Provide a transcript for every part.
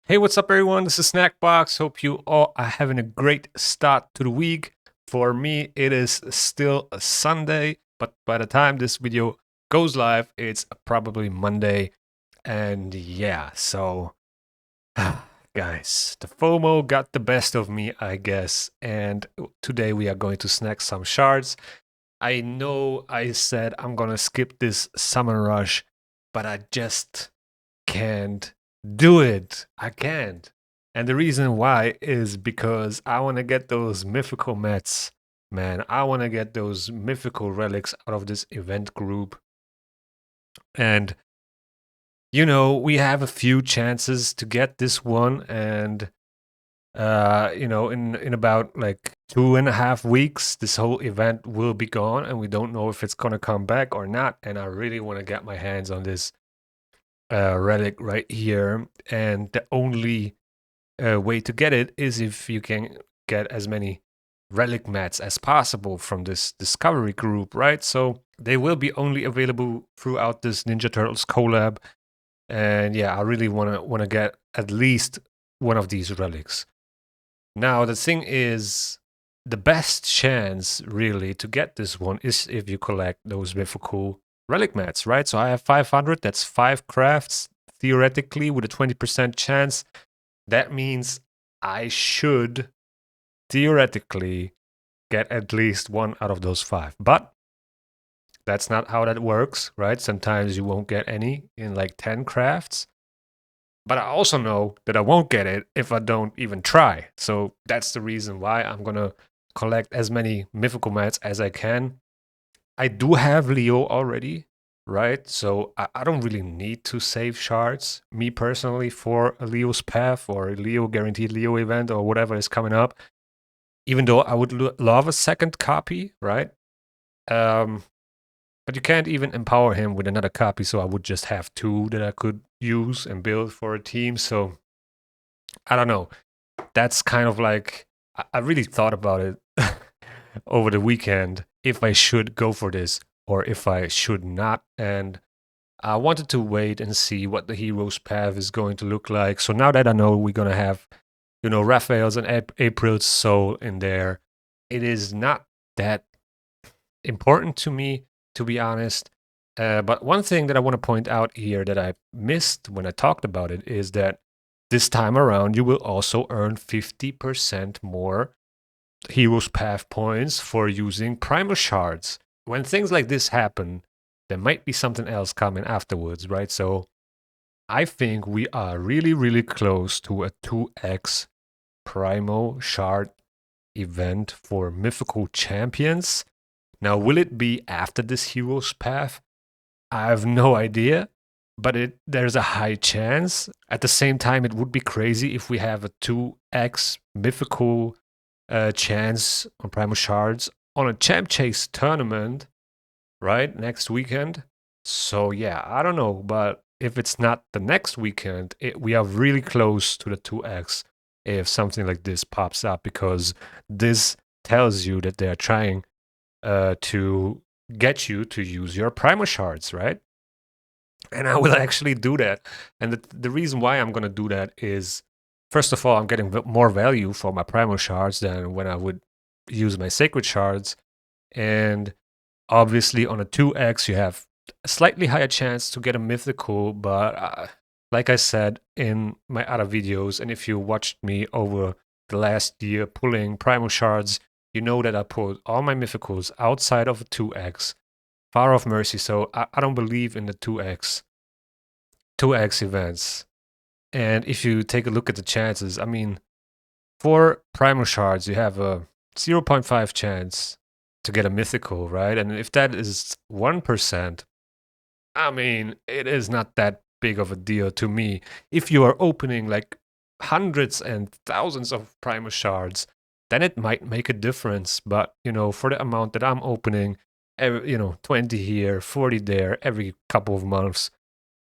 Hey, what's up, everyone? This is Snackbox. Hope you all are having a great start to the week. For me, it is still a Sunday, but by the time this video goes live, it's probably Monday. And yeah, so guys, the FOMO got the best of me, I guess. And today we are going to snack some shards. I know I said I'm gonna skip this summer rush, but I just can't do it. I can't. And the reason why is because I want to get those mythical mets, man. I want to get those mythical relics out of this event group. And, we have a few chances to get this one. And, in about like 2.5 weeks, this whole event will be gone. And we don't know if it's going to come back or not. And I really want to get my hands on this relic right here. And the only way to get it is if you can get as many relic mats as possible from this discovery group, right? So they will be only available throughout this Ninja Turtles collab. And yeah, I really wanna get at least one of these relics. Now the thing is, the best chance really to get this one is if you collect those mythical relic mats, right? So I have 500, that's 5 crafts, theoretically with a 20% chance. That means I should theoretically get at least one out of those 5. But that's not how that works, right? Sometimes you won't get any in like 10 crafts. But I also know that I won't get it if I don't even try. So that's the reason why I'm going to collect as many mythical mats as I can. I do have Leo already, right? So I don't really need to save shards, me personally, for a Leo's path or a Leo guaranteed Leo event or whatever is coming up. Even though I would love a second copy, right? But you can't even empower him with another copy, so I would just have 2 that I could use and build for a team. So I don't know. That's kind of like, I really thought about it over the weekend if I should go for this or if I should not. And I wanted to wait and see what the hero's path is going to look like. So now that I know we're going to have, Raphael's and April's soul in there, it is not that important to me, to be honest. But one thing that I want to point out here that I missed when I talked about it is that this time around you will also earn 50% more Hero's Path points for using Primal Shards. When things like this happen, there might be something else coming afterwards, right? So I think we are really, really close to a 2x Primal Shard event for Mythical Champions. Now, will it be after this Hero's Path? I have no idea, but there's a high chance. At the same time, it would be crazy if we have a 2x mythical chance on Primal Shards on a Champ Chase tournament, right? Next weekend. So, yeah, I don't know, but if it's not the next weekend, we are really close to the 2x if something like this pops up, because this tells you that they're trying to get you to use your Primal Shards, right? And I will actually do that. And the reason why I'm going to do that is, first of all, I'm getting more value for my Primal Shards than when I would use my Sacred Shards. And obviously, on a 2x, you have a slightly higher chance to get a mythical. But like I said in my other videos, and if you watched me over the last year pulling Primal Shards, you know that I pulled all my mythicals outside of a 2x, Far Off Mercy. So I don't believe in the 2x events. And if you take a look at the chances, I mean, for Primal Shards, you have a 0.5 chance to get a mythical, right? And if that is 1%, I mean, it is not that big of a deal to me. If you are opening like hundreds and thousands of Primal Shards, then it might make a difference. But, for the amount that I'm opening, 20 here, 40 there, every couple of months,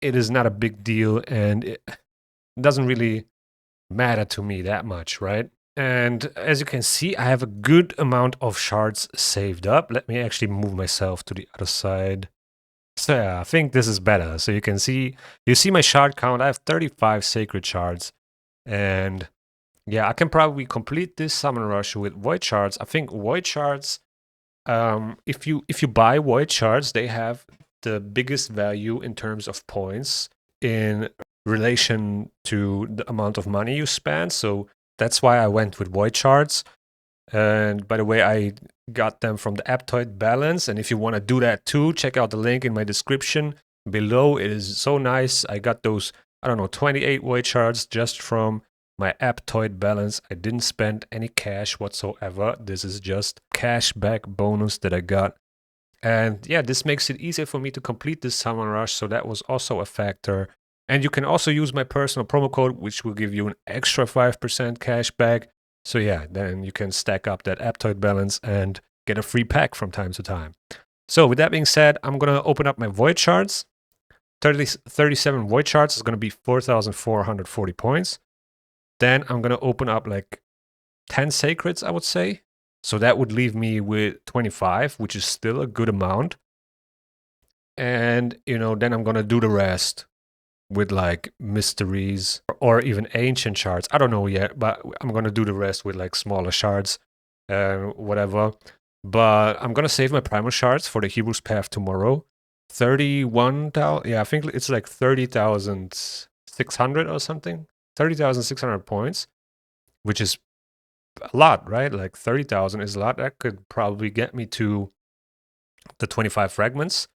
it is not a big deal, and it doesn't really matter to me that much, right? And as you can see, I have a good amount of shards saved up. Let me actually move myself to the other side. So yeah, I think this is better. So you see my shard count. I have 35 sacred shards. And yeah, I can probably complete this summon rush with void shards. I think void shards, if you buy void shards, they have the biggest value in terms of points in relation to the amount of money you spend. So that's why I went with void shards. And by the way, I got them from the Aptoid Balance. And if you want to do that too, check out the link in my description below. It is so nice. I got those, I don't know, 28 void shards just from my Aptoid Balance. I didn't spend any cash whatsoever. This is just cash back bonus that I got. And yeah, this makes it easier for me to complete this summon rush. So that was also a factor. And you can also use my personal promo code, which will give you an extra 5% cash back. So yeah, then you can stack up that Aptoid Balance and get a free pack from time to time. So with that being said, I'm going to open up my void shards. 37 void shards is going to be 4,440 points. Then I'm going to open up like 10 sacreds, I would say. So that would leave me with 25, which is still a good amount. And, you know, then I'm going to do the rest with like mysteries or even ancient shards. I don't know yet, but I'm going to do the rest with like smaller shards and whatever. But I'm going to save my primal shards for the Hero's Path tomorrow. 31,000, yeah, I think it's like 30,600 or something. 30,600 points, which is a lot, right? Like 30,000 is a lot. That could probably get me to the 25 fragments,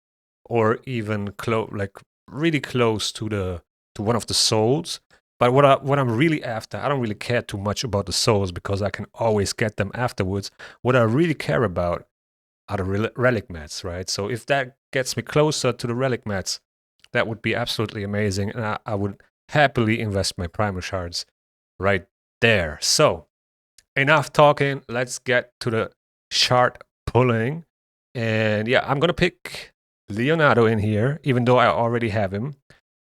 or even like really close to one of the souls. But what I'm really after, I don't really care too much about the souls because I can always get them afterwards. What I really care about are the relic mats, right? So if that gets me closer to the relic mats, that would be absolutely amazing, and I would happily invest my primal shards right there. So enough talking. Let's get to the shard pulling. And yeah, I'm gonna pick Leonardo in here, even though I already have him.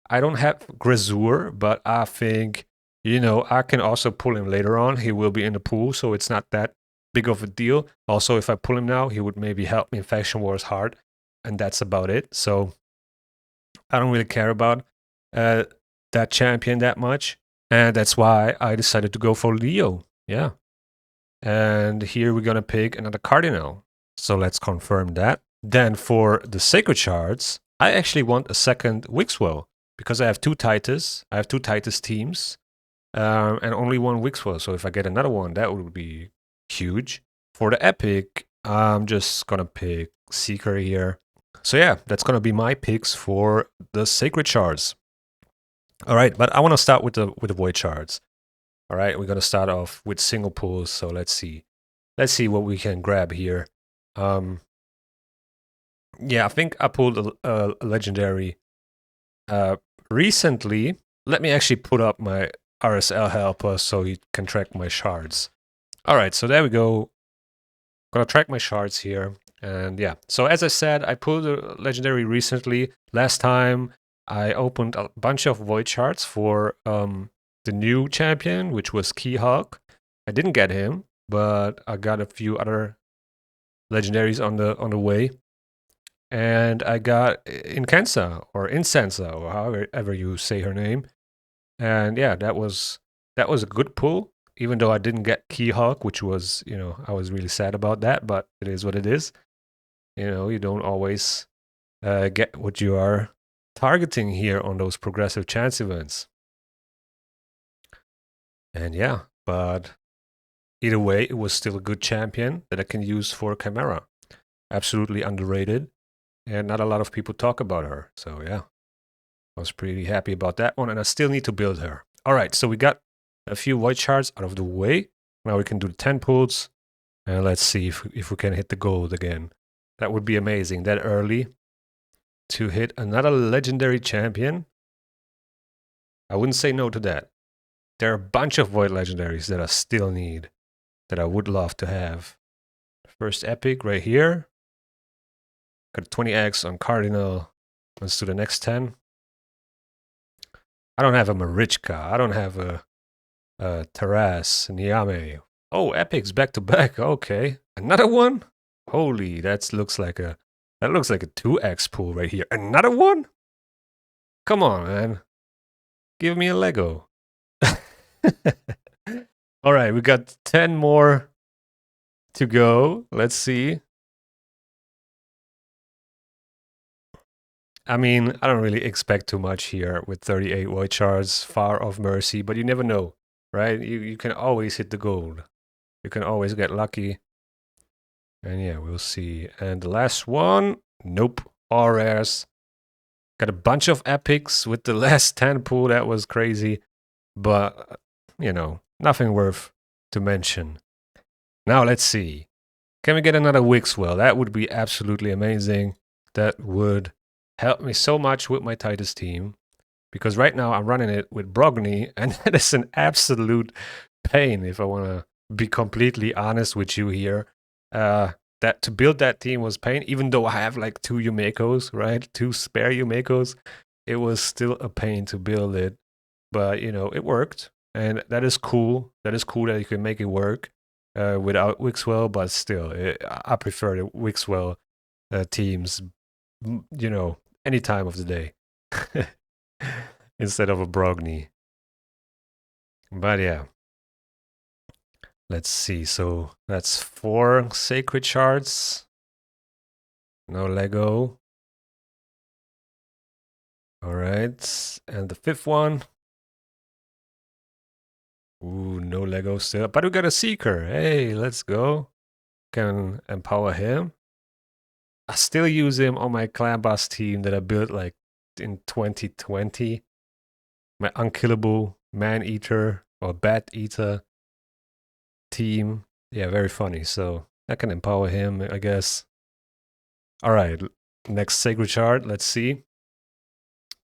I don't have Grazur, but I think, you know, I can also pull him later on. He will be in the pool, so it's not that big of a deal. Also, if I pull him now, he would maybe help me in Faction Wars hard, and that's about it. So I don't really care about that champion that much, and that's why I decided to go for Leo. Yeah. And here we're going to pick another cardinal. So let's confirm that. Then for the sacred shards, I actually want a second Wixwell because I have two Titus. I have two Titus teams and only one Wixwell. So if I get another one, that would be huge. For the epic, I'm just going to pick Seeker here. So yeah, that's going to be my picks for the sacred shards. All right, but I want to start with the void shards. All right, we're going to start off with single pulls. So let's see. Let's see what we can grab here. Yeah, I think I pulled a legendary recently. Let me actually put up my RSL helper so you can track my shards. All right, so there we go. Gonna track my shards here. And yeah, so as I said, I pulled a legendary recently. Last time I opened a bunch of void shards for the new champion, which was Keyhawk. I didn't get him, but I got a few other legendaries on the way. And I got Incensa or however you say her name. And yeah, that was a good pull, even though I didn't get Keyhawk, which was, you know, I was really sad about that, but it is what it is. You know, you don't always get what you are targeting here on those progressive chance events. And yeah, but either way, it was still a good champion that I can use for Chimera. Absolutely underrated, and not a lot of people talk about her. So yeah, I was pretty happy about that one, and I still need to build her. All right, so we got a few void shards out of the way. Now we can do the 10 pulls, and let's see if we can hit the gold again. That would be amazing, that early, to hit another legendary champion. I wouldn't say no to that. There are a bunch of void legendaries that I still need, that I would love to have. First epic right here. Got 20x on Cardinal. Let's do the next 10. I don't have a Marichka. I don't have a Taras, Niame. Oh, epics back to back. Okay, another one. Holy, that looks like a 2x pool right here. Another one. Come on, man. Give me a Lego. All right, we got 10 more to go. Let's see. I mean, I don't really expect too much here with 38 white shards, far of mercy, but you never know, right? You can always hit the gold. You can always get lucky. And yeah, we'll see. And the last one, nope, all rares. Got a bunch of epics with the last 10 pool. That was crazy. But, you know, nothing worth to mention. Now let's see. Can we get another Wixwell? That would be absolutely amazing. That would help me so much with my Titus team. Because right now I'm running it with Brogni, and that is an absolute pain if I want to be completely honest with you here. That to build that team was pain, even though I have like 2 Yumekos, right? 2 spare Yumekos. It was still a pain to build it. But, you know, it worked. And that is cool. That is cool that you can make it work without Wixwell, but still, I prefer the Wixwell teams, you know, any time of the day instead of a Brogni. But yeah, let's see. So that's 4 sacred shards. No Lego. All right. And the 5th one. Ooh, no Lego still. But we got a Seeker. Hey, let's go. Can empower him. I still use him on my clan boss team that I built like in 2020. My unkillable man eater or bat eater team. Yeah, very funny. So I can empower him, I guess. All right, next sacred shard. Let's see.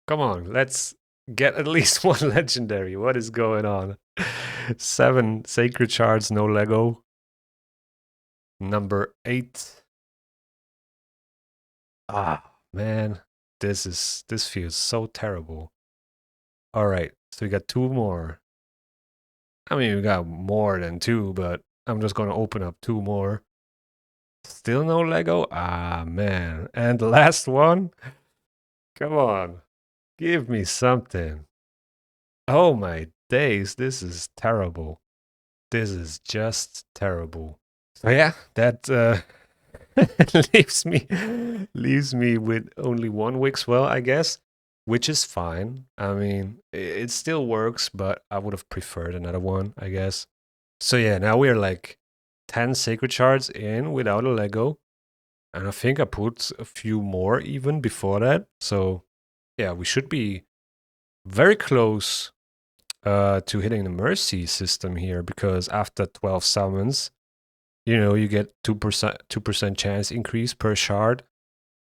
Come on, let's get at least 1 legendary. What is going on? 7 sacred shards, no Lego. Number 8. Ah, man, this feels so terrible. All right, so we got 2 more. I mean, we got more than 2, but I'm just gonna open up 2 more. Still no Lego? Ah, man. And the last one? Come on, give me something. Oh my days, this is terrible. This is just terrible. So yeah, that leaves me with only 1 Wixwell, I guess, which is fine. I mean, it still works, but I would have preferred another one, I guess. So yeah, now we're like 10 sacred shards in without a Lego. And I think I put a few more even before that. So yeah, we should be very close to hitting the mercy system here, because after 12 summons, you know, you get 2% chance increase per shard,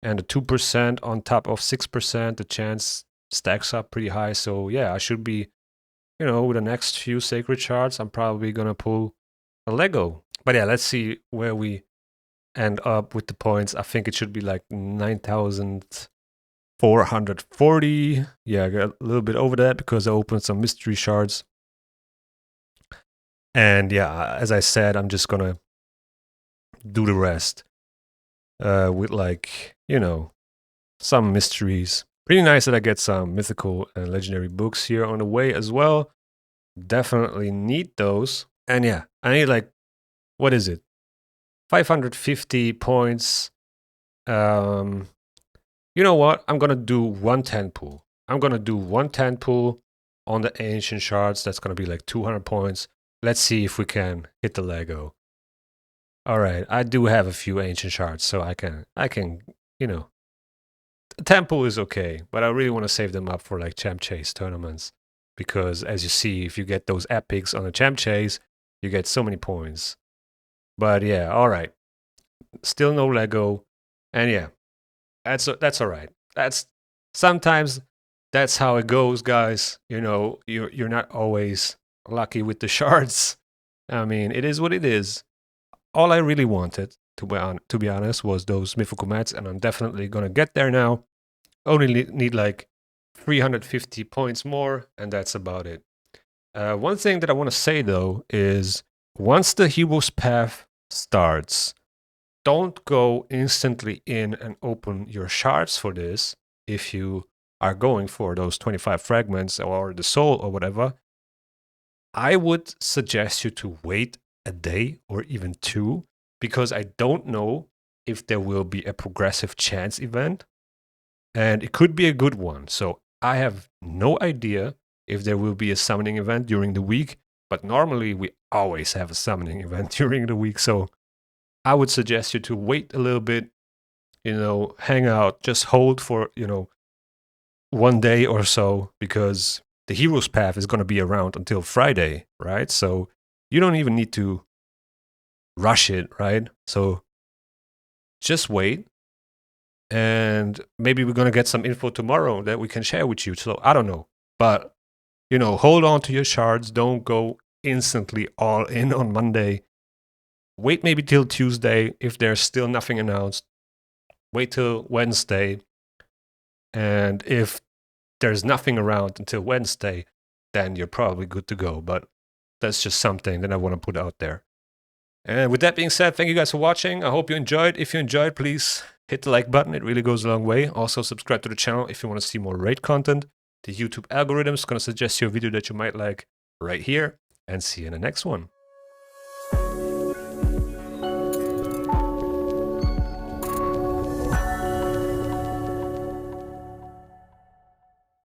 and the 2% on top of 6%, the chance stacks up pretty high. So yeah, I should be, you know, with the next few sacred shards, I'm probably gonna pull a Lego. But yeah, let's see where we end up with the points. I think it should be like 9,440. Yeah, I got a little bit over that because I opened some mystery shards. And yeah, as I said, I'm just gonna do the rest with, like, you know, some mysteries. Pretty nice that I get some mythical and legendary books here on the way as well. Definitely need those. And yeah, I need like, what is it? 550 points. You know what? I'm gonna do 110 pool. I'm gonna do 110 pool on the ancient shards. That's gonna be like 200 points. Let's see if we can hit the Lego. All right, I do have a few ancient shards, so I can, you know, temple is okay, but I really want to save them up for like champ chase tournaments, because as you see, if you get those epics on a champ chase, you get so many points. But yeah, all right, still no Lego, and yeah, that's all right. That's sometimes that's how it goes, guys. You know, you're not always lucky with the shards. I mean, it is what it is. All I really wanted, to be honest, was those mythical mats, and I'm definitely gonna get there now. Only need like 350 points more, and that's about it. One thing that I want to say though is, once the hero's path starts, don't go instantly in and open your shards for this. If you are going for those 25 fragments or the soul or whatever, I would suggest you to wait a day or even two, because I don't know if there will be a progressive chance event, and it could be a good one. So I have no idea if there will be a summoning event during the week, but normally we always have a summoning event during the week. So I would suggest you to wait a little bit, hang out, just hold for, 1 day or so, because the hero's path is going to be around until Friday, right? So you don't even need to rush it, right? So just wait, and maybe we're going to get some info tomorrow that we can share with you. So I don't know, but hold on to your shards. Don't go instantly all in on Monday. Wait maybe till Tuesday. If there's still nothing announced, wait till Wednesday. And if there's nothing around until Wednesday, then you're probably good to go. But that's just something that I want to put out there. And with that being said, thank you guys for watching. I hope you enjoyed. If you enjoyed, please hit the like button. It really goes a long way. Also, subscribe to the channel if you want to see more raid content. The YouTube algorithm is going to suggest you a video that you might like right here. And see you in the next one.